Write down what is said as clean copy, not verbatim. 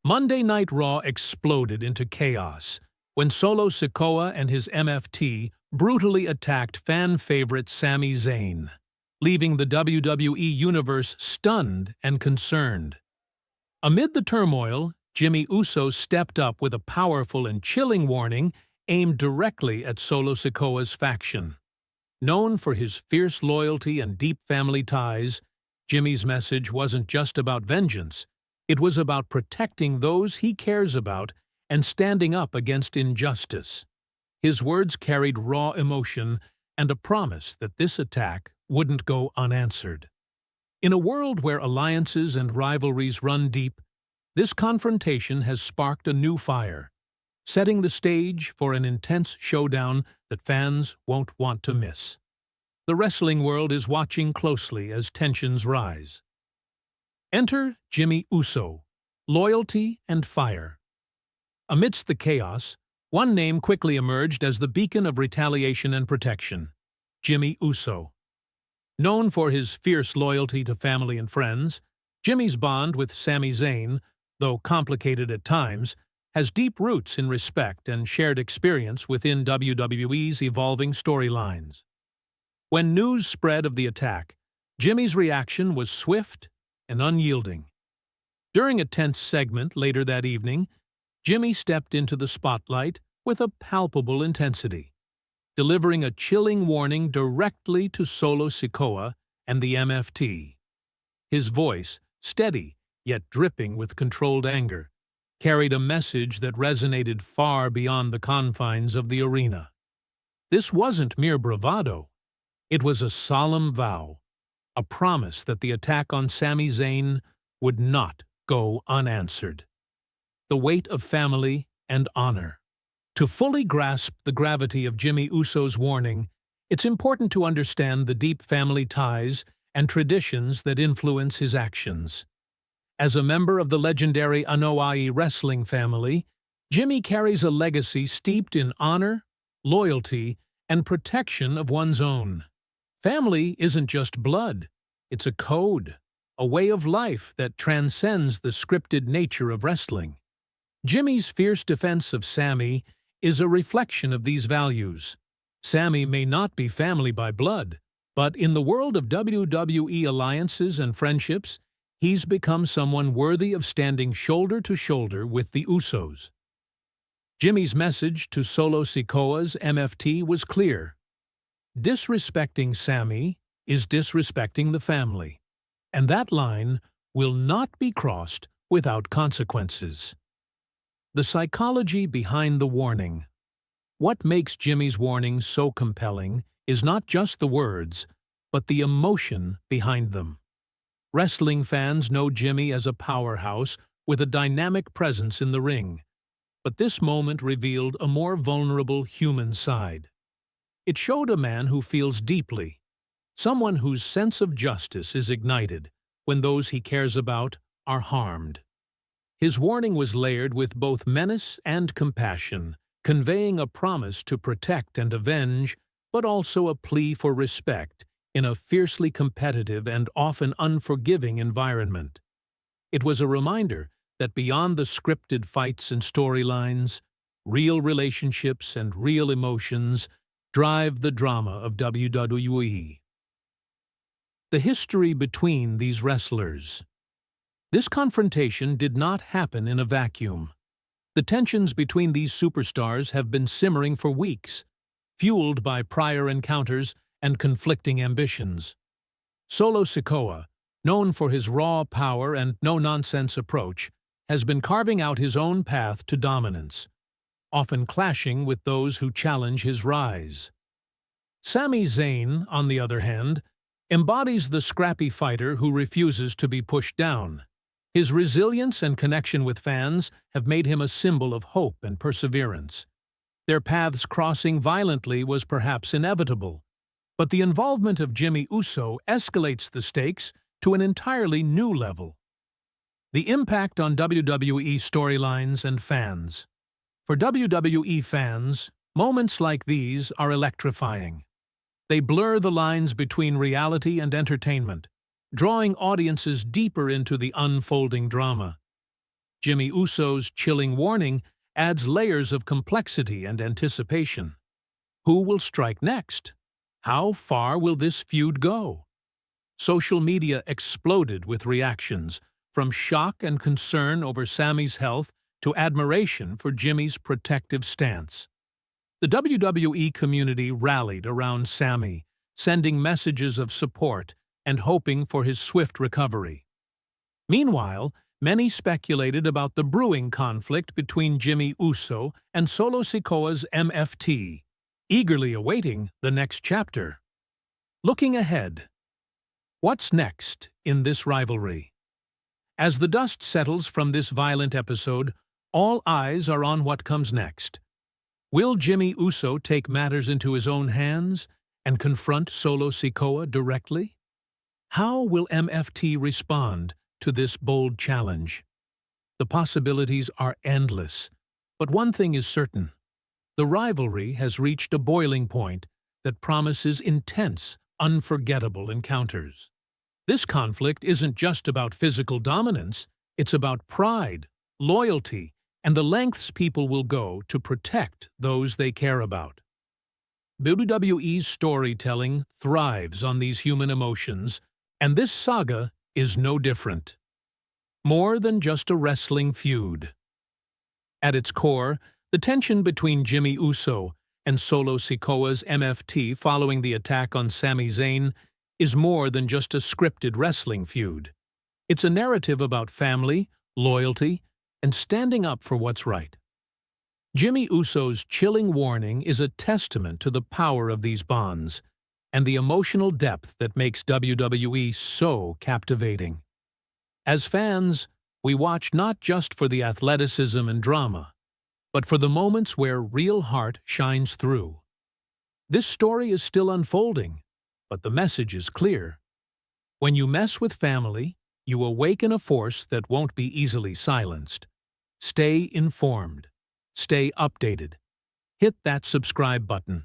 Monday Night Raw exploded into chaos when Solo Sikoa and his MFT brutally attacked fan favorite Sami Zayn, leaving the WWE Universe stunned and concerned. Amid the turmoil, Jimmy Uso stepped up with a powerful and chilling warning aimed directly at Solo Sikoa's faction. Known for his fierce loyalty and deep family ties, Jimmy's message wasn't just about vengeance. It was about protecting those he cares about and standing up against injustice. His words carried raw emotion and a promise that this attack wouldn't go unanswered. In a world where alliances and rivalries run deep, this confrontation has sparked a new fire, setting the stage for an intense showdown that fans won't want to miss. The wrestling world is watching closely as tensions rise. Enter Jimmy Uso, loyalty and fire. Amidst the chaos, one name quickly emerged as the beacon of retaliation and protection: Jimmy Uso. Known for his fierce loyalty to family and friends, Jimmy's bond with Sami Zayn, though complicated at times, has deep roots in respect and shared experience within WWE's evolving storylines. When news spread of the attack, Jimmy's reaction was swift and unyielding. During a tense segment later that evening, Jimmy stepped into the spotlight with a palpable intensity, delivering a chilling warning directly to Solo Sikoa and the MFT. His voice, steady yet dripping with controlled anger, carried a message that resonated far beyond the confines of the arena. This wasn't mere bravado. It was a solemn vow, a promise that the attack on Sami Zayn would not go unanswered. The weight of family and honor. To fully grasp the gravity of Jimmy Uso's warning, it's important to understand the deep family ties and traditions that influence his actions. As a member of the legendary Anoa'i wrestling family, Jimmy carries a legacy steeped in honor, loyalty, and protection of one's own. Family isn't just blood, it's a code, a way of life that transcends the scripted nature of wrestling. Jimmy's fierce defense of Sami is a reflection of these values. Sami may not be family by blood, but in the world of WWE alliances and friendships, he's become someone worthy of standing shoulder to shoulder with the Usos. Jimmy's message to Solo Sikoa's MFT was clear. Disrespecting Sami is disrespecting the family, and that line will not be crossed without consequences. The psychology behind the warning. What makes Jimmy's warning so compelling is not just the words, but the emotion behind them. Wrestling fans know Jimmy as a powerhouse with a dynamic presence in the ring, but this moment revealed a more vulnerable human side. It showed a man who feels deeply, someone whose sense of justice is ignited when those he cares about are harmed. His warning was layered with both menace and compassion, conveying a promise to protect and avenge, but also a plea for respect in a fiercely competitive and often unforgiving environment. It was a reminder that beyond the scripted fights and storylines, real relationships and real emotions drive the drama of WWE. The history between these wrestlers. This confrontation did not happen in a vacuum. The tensions between these superstars have been simmering for weeks, fueled by prior encounters and conflicting ambitions. Solo Sikoa, known for his raw power and no-nonsense approach, has been carving out his own path to dominance, often clashing with those who challenge his rise. Sami Zayn, on the other hand, embodies the scrappy fighter who refuses to be pushed down. His resilience and connection with fans have made him a symbol of hope and perseverance. Their paths crossing violently was perhaps inevitable, but the involvement of Jimmy Uso escalates the stakes to an entirely new level. The impact on WWE storylines and fans. For WWE fans, moments like these are electrifying. They blur the lines between reality and entertainment, drawing audiences deeper into the unfolding drama. Jimmy Uso's chilling warning adds layers of complexity and anticipation. Who will strike next? How far will this feud go? Social media exploded with reactions, from shock and concern over Sami's health to admiration for Jimmy's protective stance. The WWE community rallied around Sami, sending messages of support and hoping for his swift recovery. Meanwhile, many speculated about the brewing conflict between Jimmy Uso and Solo Sikoa's MFT, eagerly awaiting the next chapter. Looking ahead, what's next in this rivalry? As the dust settles from this violent episode, all eyes are on what comes next. Will Jimmy Uso take matters into his own hands and confront Solo Sikoa directly? How will MFT respond to this bold challenge? The possibilities are endless, but one thing is certain. The rivalry has reached a boiling point that promises intense, unforgettable encounters. This conflict isn't just about physical dominance, it's about pride, loyalty, and the lengths people will go to protect those they care about. WWE's storytelling thrives on these human emotions, and this saga is no different. More than just a wrestling feud. At its core, the tension between Jimmy Uso and Solo Sikoa's MFT following the attack on Sami Zayn is more than just a scripted wrestling feud. It's a narrative about family, loyalty, and standing up for what's right. Jimmy Uso's chilling warning is a testament to the power of these bonds and the emotional depth that makes WWE so captivating. As fans, we watch not just for the athleticism and drama, but for the moments where real heart shines through. This story is still unfolding, but the message is clear. When you mess with family, you awaken a force that won't be easily silenced. Stay informed. Stay updated. Hit that subscribe button.